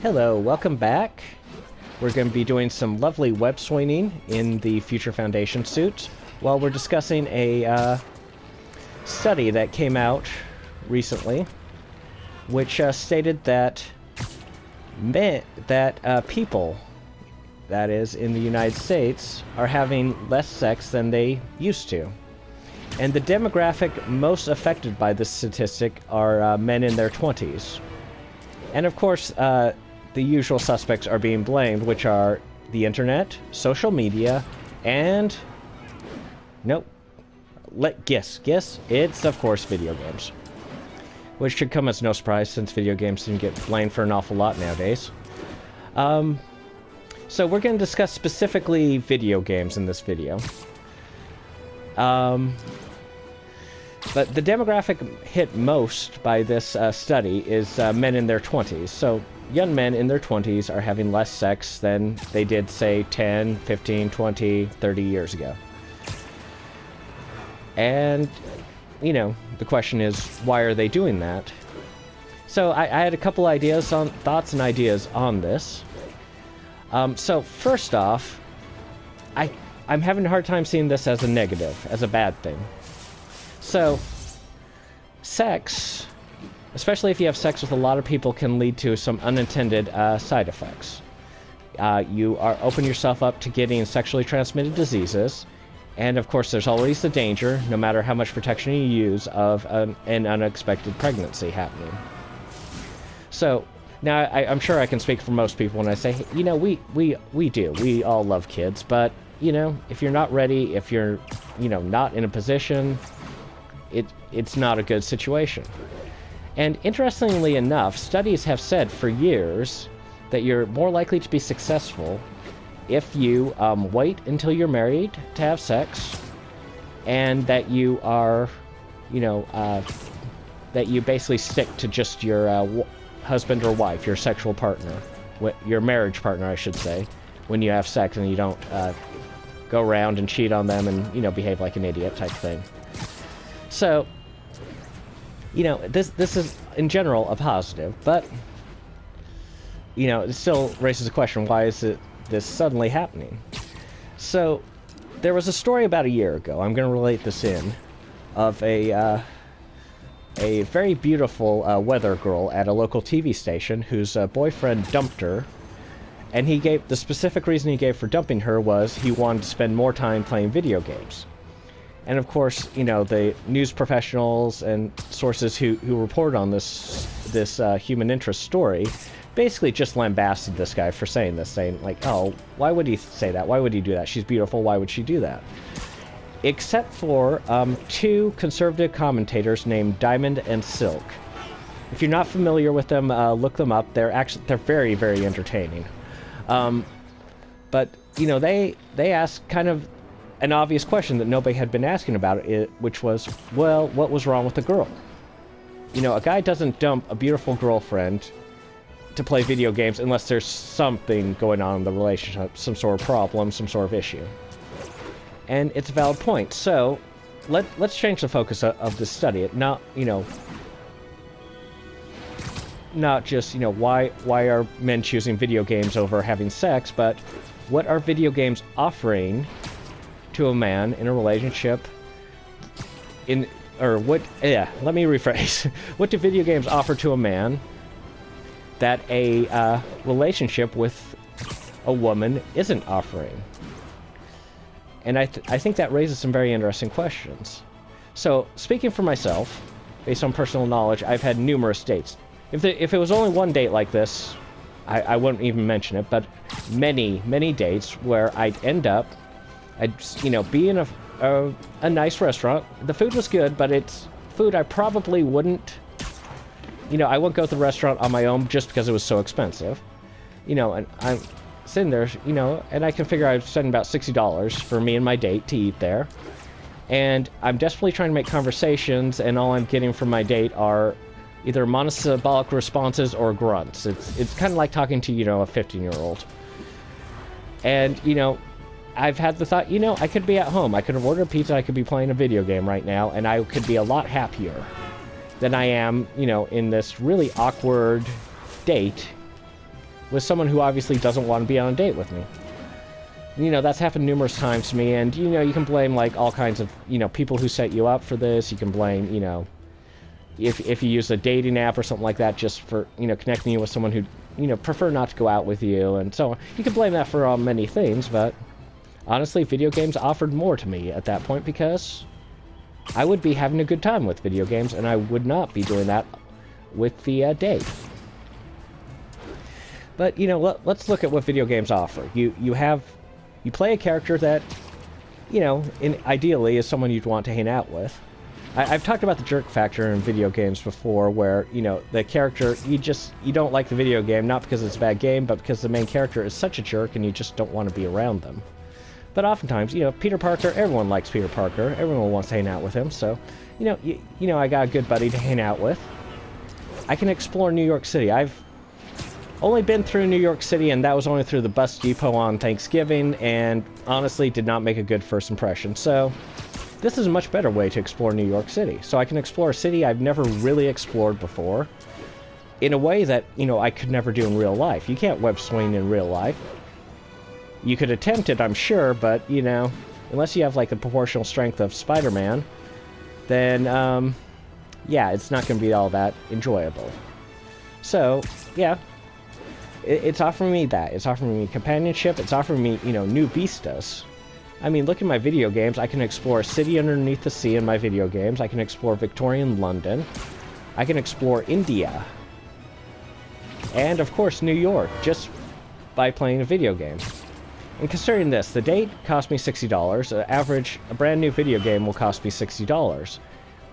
Hello, welcome back. We're going to be doing some lovely web swinging in the Future Foundation suit while we're discussing a study that came out recently, which stated that people, that is, in the United States, are having less sex than they used to. And the demographic most affected by this statistic are men in their 20s. And of course, the usual suspects are being blamed, which are the internet, social media, and... Nope. Guess. It's, of course, video games. Which should come as no surprise, since video games can get blamed for an awful lot nowadays. So we're going to discuss specifically video games in this video. But the demographic hit most by this study is men in their 20s. So young men in their 20s are having less sex than they did, say, 10, 15, 20, 30 years ago. And, you know, the question is, why are they doing that? So I had a couple thoughts and ideas on this. So first off, I'm having a hard time seeing this as a negative, as a bad thing. So, sex, especially if you have sex with a lot of people, can lead to some unintended side effects. You open yourself up to getting sexually transmitted diseases, and of course there's always the danger, no matter how much protection you use, of an unexpected pregnancy happening. So, now I'm sure I can speak for most people when I say, you know, we all love kids, but, you know, if you're not ready, if you're, you know, not in a position... It's not a good situation. And interestingly enough, studies have said for years that you're more likely to be successful if you wait until you're married to have sex, and that you are, you know, that you basically stick to just your husband or wife, your sexual partner, your marriage partner, I should say, when you have sex, and you don't go around and cheat on them and, you know, behave like an idiot type thing. So, you know, this is, in general, a positive, but, you know, it still raises a question, why is this suddenly happening? So, there was a story about a year ago, I'm going to relate this in, of a very beautiful weather girl at a local TV station whose boyfriend dumped her, and the specific reason he gave for dumping her was he wanted to spend more time playing video games. And of course, you know, the news professionals and sources who report on this human interest story basically just lambasted this guy for saying this, saying like, oh, why would he say that? Why would he do that? She's beautiful. Why would she do that? Except for two conservative commentators named Diamond and Silk. If you're not familiar with them, look them up. They're very, very entertaining. But you know, they asked kind of an obvious question that nobody had been asking about it, which was, well, what was wrong with the girl? You know, a guy doesn't dump a beautiful girlfriend to play video games unless there's something going on in the relationship, some sort of problem, some sort of issue. And it's a valid point. So, let's change the focus of this study. Not, you know, not just, you know, why are men choosing video games over having sex, but what are video games offering to a man in a relationship let me rephrase. What do video games offer to a man that a relationship with a woman isn't offering? And I think that raises some very interesting questions. So, speaking for myself, based on personal knowledge, I've had numerous dates. If it was only one date like this, I wouldn't even mention it, but many dates where I'd end up, I'd, you know, be in a nice restaurant. The food was good, but it's food I probably wouldn't, you know, I wouldn't go to the restaurant on my own just because it was so expensive. You know, and I'm sitting there, you know, and I can figure I've spent about $60 for me and my date to eat there. And I'm desperately trying to make conversations, and all I'm getting from my date are either monosyllabic responses or grunts. It's kind of like talking to, you know, a 15-year-old. And, you know, I've had the thought, you know, I could be at home. I could have ordered pizza. I could be playing a video game right now, and I could be a lot happier than I am, you know, in this really awkward date with someone who obviously doesn't want to be on a date with me. You know, that's happened numerous times to me, and, you know, you can blame, like, all kinds of, you know, people who set you up for this. You can blame, you know, if you use a dating app or something like that just for, you know, connecting you with someone who, you know, prefer not to go out with you, and so on. You can blame that for many things, but honestly, video games offered more to me at that point because I would be having a good time with video games, and I would not be doing that with the date. But, you know, let's look at what video games offer. You play a character that, you know, ideally is someone you'd want to hang out with. I've talked about the jerk factor in video games before, where, you know, the character, you don't like the video game, not because it's a bad game, but because the main character is such a jerk and you just don't want to be around them. But oftentimes, you know, Peter Parker, everyone likes Peter Parker, everyone wants to hang out with him, so, you know, I got a good buddy to hang out with. I can explore New York City. I've only been through New York City, and that was only through the bus depot on Thanksgiving, and honestly did not make a good first impression. So this is a much better way to explore New York City. So I can explore a city I've never really explored before in a way that, you know, I could never do in real life. You can't web swing in real life. You could attempt it, I'm sure, but, you know, unless you have, like, the proportional strength of Spider-Man, then, yeah, it's not going to be all that enjoyable. So, yeah. It's offering me that. It's offering me companionship. It's offering me, you know, new vistas. I mean, look at my video games. I can explore a city underneath the sea in my video games. I can explore Victorian London. I can explore India. And, of course, New York, just by playing a video game. And considering this, the date cost me $60. A brand new video game will cost me $60.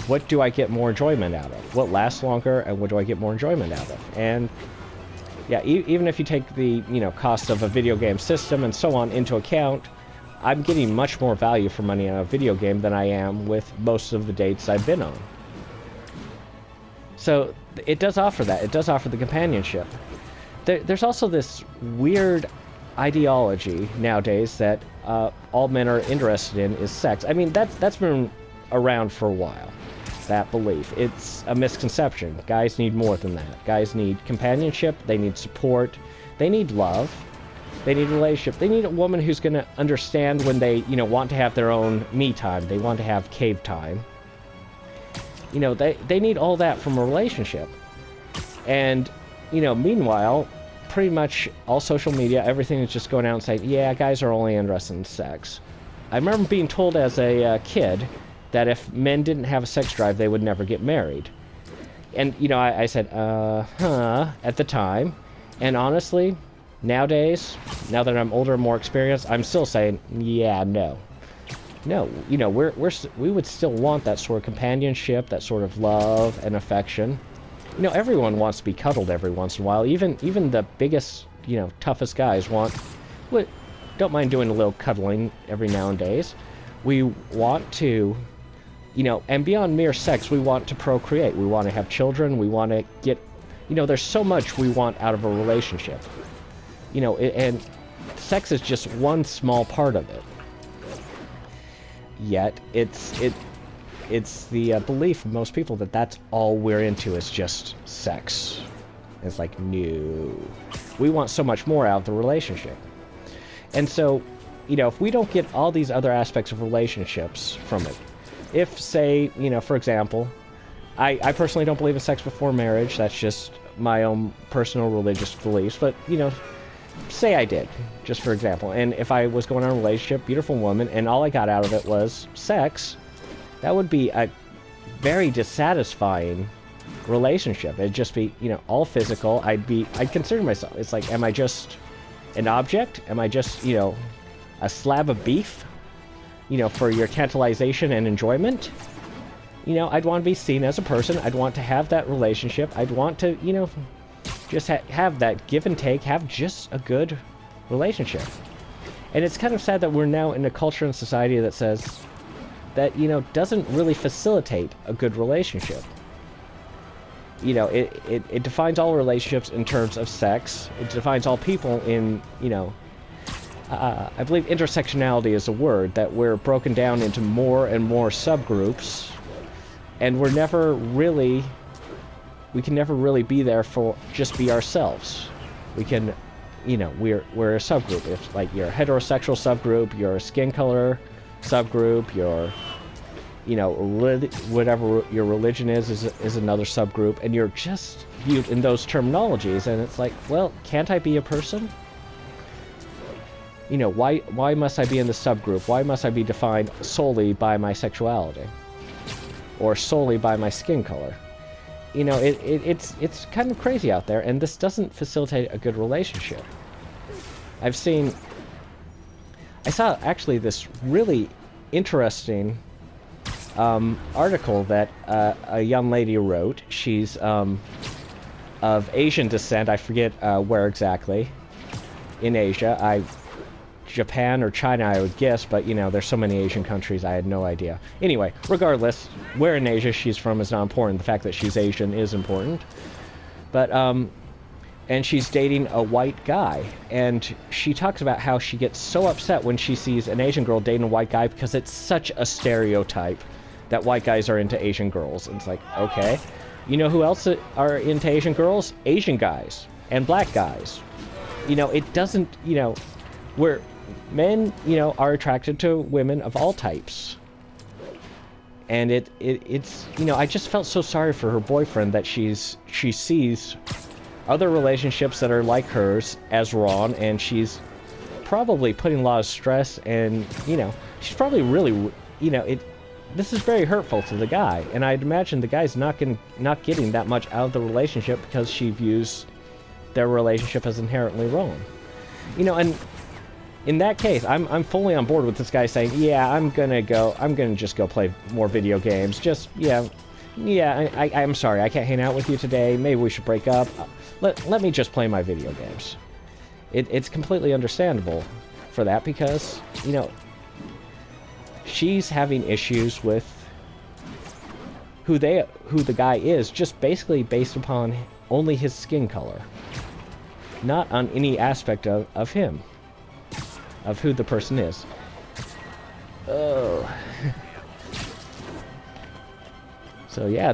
What do I get more enjoyment out of? What lasts longer, and what do I get more enjoyment out of? And yeah, even if you take the, you know, cost of a video game system and so on into account, I'm getting much more value for money on a video game than I am with most of the dates I've been on. So it does offer that. It does offer the companionship. There's also this weird ideology nowadays that all men are interested in is sex. I mean, that's been around for a while. That belief. It's a misconception. Guys need more than that. Guys need companionship, they need support, they need love, they need a relationship. They need a woman who's going to understand when they, you know, want to have their own me time. They want to have cave time. You know, they need all that from a relationship. And, you know, meanwhile, pretty much all social media, everything is just going out and saying, yeah, guys are only interested in sex. I remember being told as a kid that if men didn't have a sex drive, they would never get married. And, you know, I said, at the time. And honestly, nowadays, now that I'm older and more experienced, I'm still saying, yeah, no. No, you know, we would still want that sort of companionship, that sort of love and affection. You know, everyone wants to be cuddled every once in a while. Even the biggest, you know, toughest guys don't mind doing a little cuddling every now and days. We want to, you know, and beyond mere sex, we want to procreate. We want to have children. We want to get, you know, there's so much we want out of a relationship. You know, and sex is just one small part of it. Yet, it's the belief of most people that that's all we're into is just sex. It's like, no. We want so much more out of the relationship. And so, you know, if we don't get all these other aspects of relationships from it, if, say, you know, for example, I personally don't believe in sex before marriage. That's just my own personal religious beliefs. But, you know, say I did, just for example. And if I was going on a relationship, beautiful woman, and all I got out of it was sex, that would be a very dissatisfying relationship. It'd just be, you know, all physical. I'd consider myself, it's like, am I just an object? Am I just, you know, a slab of beef, you know, for your tantalization and enjoyment? You know, I'd want to be seen as a person. I'd want to have that relationship. I'd want to, you know, just have that give and take, have just a good relationship. And it's kind of sad that we're now in a culture and society that says that, you know, doesn't really facilitate a good relationship. You know, it defines all relationships in terms of sex. It defines all people in, you know, I believe intersectionality is a word, that we're broken down into more and more subgroups, and we can never really be there for just be ourselves. We can, you know, we're a subgroup. If like you're a heterosexual subgroup, you're a skin color subgroup, you're, you know, whatever your religion is another subgroup, and you're just viewed in those terminologies, and it's like, well, can't I be a person? You know, why must I be in the subgroup? Why must I be defined solely by my sexuality? Or solely by my skin color? You know, it's kind of crazy out there, and this doesn't facilitate a good relationship. I saw actually this really interesting article that a young lady wrote. She's of Asian descent. I forget where exactly in Asia. Japan or China, I would guess, but you know, there's so many Asian countries, I had no idea. Anyway, regardless, where in Asia she's from is not important. The fact that she's Asian is important. But and she's dating a white guy, and she talks about how she gets so upset when she sees an Asian girl dating a white guy because it's such a stereotype that white guys are into Asian girls. And it's like, okay, you know who else are into Asian girls? Asian guys and black guys. You know, it doesn't, you know, where men, you know, are attracted to women of all types. And it's, you know, I just felt so sorry for her boyfriend that she sees other relationships that are like hers as wrong, and she's probably putting a lot of stress, and, you know, she's probably really, you know, this is very hurtful to the guy, and I'd imagine the guy's not getting that much out of the relationship because she views their relationship as inherently wrong. You know, and in that case, I'm fully on board with this guy saying, yeah, I'm gonna just go play more video games. Just, yeah, I'm sorry, I can't hang out with you today. Maybe we should break up. Let me just play my video games. It's completely understandable for that because, you know, she's having issues with who the guy is, just basically based upon only his skin color, not on any aspect of him. Of who the person is. Oh. So yeah,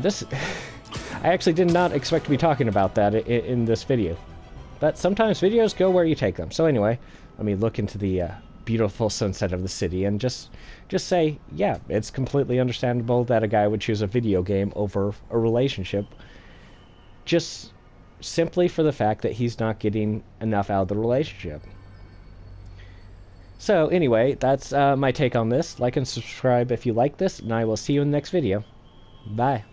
I actually did not expect to be talking about that in this video. But sometimes videos go where you take them. So anyway, let me look into the beautiful sunset of the city and just say, yeah, it's completely understandable that a guy would choose a video game over a relationship. Just simply for the fact that he's not getting enough out of the relationship. So anyway, that's my take on this. Like and subscribe if you like this, and I will see you in the next video. Bye.